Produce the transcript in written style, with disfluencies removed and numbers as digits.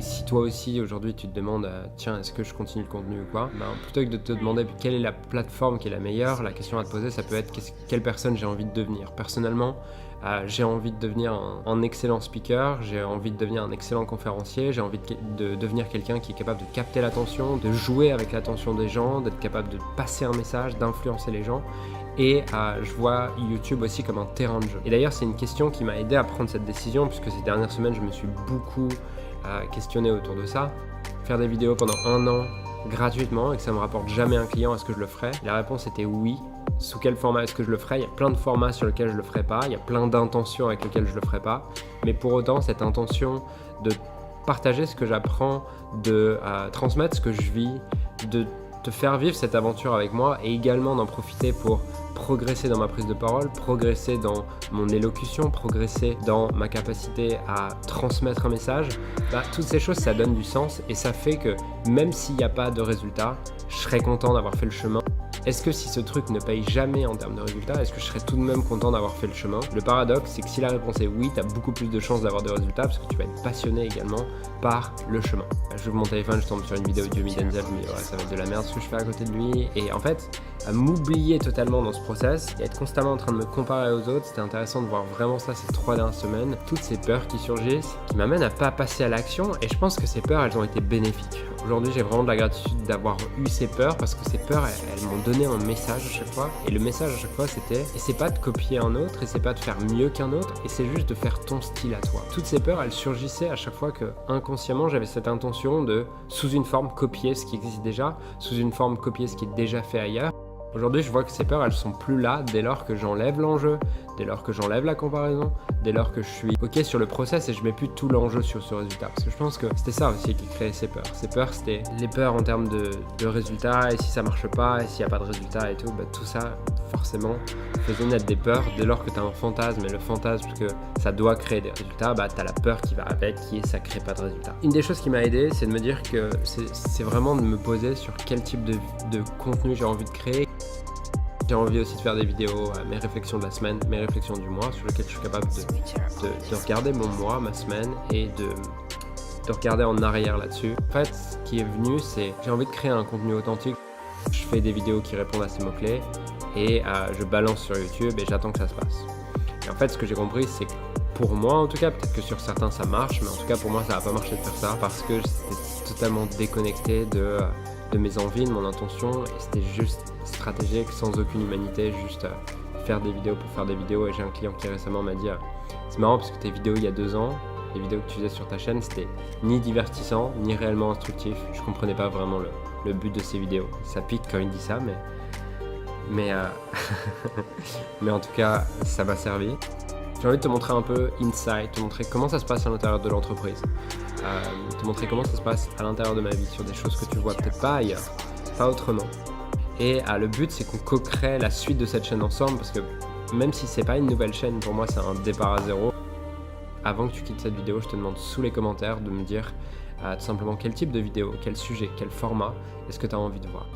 si toi aussi aujourd'hui tu te demandes tiens, est-ce que je continue le contenu ou quoi, plutôt que de te demander quelle est la plateforme qui est la meilleure, la question à te poser ça peut être quelle personne j'ai envie de devenir. Personnellement, j'ai envie de devenir un excellent speaker, j'ai envie de devenir un excellent conférencier, j'ai envie de devenir quelqu'un qui est capable de capter l'attention, de jouer avec l'attention des gens, d'être capable de passer un message, d'influencer les gens. Et je vois YouTube aussi comme un terrain de jeu. Et d'ailleurs, c'est une question qui m'a aidé à prendre cette décision, puisque ces dernières semaines, je me suis beaucoup questionné autour de ça. Faire des vidéos pendant 1 an gratuitement et que ça me rapporte jamais un client, est-ce que je le ferais? La réponse était oui. Sous quel format est-ce que je le ferais? Il y a plein de formats sur lesquels je le ferais pas, il y a plein d'intentions avec lesquelles je le ferais pas. Mais pour autant, cette intention de partager ce que j'apprends, de transmettre ce que je vis, de te faire vivre cette aventure avec moi et également d'en profiter pour progresser dans ma prise de parole, progresser dans mon élocution, progresser dans ma capacité à transmettre un message, toutes ces choses ça donne du sens et ça fait que même s'il n'y a pas de résultat, je serais content d'avoir fait le chemin. Est-ce que si ce truc ne paye jamais en termes de résultats, est-ce que je serais tout de même content d'avoir fait le chemin? Le paradoxe, c'est que si la réponse est oui, tu as beaucoup plus de chances d'avoir des résultats parce que tu vas être passionné également par le chemin. J'ouvre mon téléphone, je tombe sur une vidéo de Jimmy Denzel, je me dis ouais, ça va être de la merde ce que je fais à côté de lui. Et en fait, à m'oublier totalement dans ce process et être constamment en train de me comparer aux autres, c'était intéressant de voir vraiment ça ces 3 dernières semaines. Toutes ces peurs qui surgissent, qui m'amènent à pas passer à l'action et je pense que ces peurs, elles ont été bénéfiques. Aujourd'hui, j'ai vraiment de la gratitude d'avoir eu ces peurs parce que ces peurs, elles m'ont donné un message à chaque fois. Et le message à chaque fois, c'était essaie pas de copier un autre, essaie pas de faire mieux qu'un autre, essaie juste de faire ton style à toi. Toutes ces peurs, elles surgissaient à chaque fois que inconsciemment, j'avais cette intention de, sous une forme, copier ce qui existe déjà, sous une forme, copier ce qui est déjà fait ailleurs. Aujourd'hui, je vois que ces peurs, elles sont plus là dès lors que j'enlève l'enjeu, dès lors que j'enlève la comparaison, dès lors que je suis OK sur le process et je mets plus tout l'enjeu sur ce résultat. Parce que je pense que c'était ça aussi qui créait ces peurs. Ces peurs, c'était les peurs en termes de résultats, et si ça marche pas, et s'il n'y a pas de résultat et tout, tout ça, forcément, faisait naître des peurs. Dès lors que tu as un fantasme, et le fantasme que ça doit créer des résultats, tu as la peur qui va avec, qui est ça crée pas de résultats. Une des choses qui m'a aidé, c'est de me dire que c'est vraiment de me poser sur quel type de contenu j'ai envie de créer. J'ai envie aussi de faire des vidéos, mes réflexions de la semaine, mes réflexions du mois, sur lesquelles je suis capable de regarder mon mois, ma semaine, et de regarder en arrière là-dessus. En fait, ce qui est venu, c'est j'ai envie de créer un contenu authentique. Je fais des vidéos qui répondent à ces mots-clés, et je balance sur YouTube, et j'attends que ça se passe. Et en fait, ce que j'ai compris, c'est que pour moi, en tout cas, peut-être que sur certains ça marche, mais en tout cas pour moi, ça n'a pas marché de faire ça, parce que j'étais totalement déconnecté de mes envies, de mon intention, et c'était juste stratégique, sans aucune humanité, juste faire des vidéos pour faire des vidéos. Et j'ai un client qui récemment m'a dit c'est marrant parce que tes vidéos il y a 2 ans, les vidéos que tu faisais sur ta chaîne, c'était ni divertissant, ni réellement instructif. Je comprenais pas vraiment le but de ces vidéos. Ça pique quand il dit ça, mais en tout cas, ça m'a servi. J'ai envie de te montrer un peu inside, te montrer comment ça se passe à l'intérieur de l'entreprise, te montrer comment ça se passe à l'intérieur de ma vie, sur des choses que tu vois peut-être pas ailleurs, pas autrement. Et le but, c'est qu'on co-crée la suite de cette chaîne ensemble, parce que même si c'est pas une nouvelle chaîne, pour moi c'est un départ à zéro. Avant que tu quittes cette vidéo, je te demande sous les commentaires de me dire tout simplement quel type de vidéo, quel sujet, quel format est-ce que tu as envie de voir.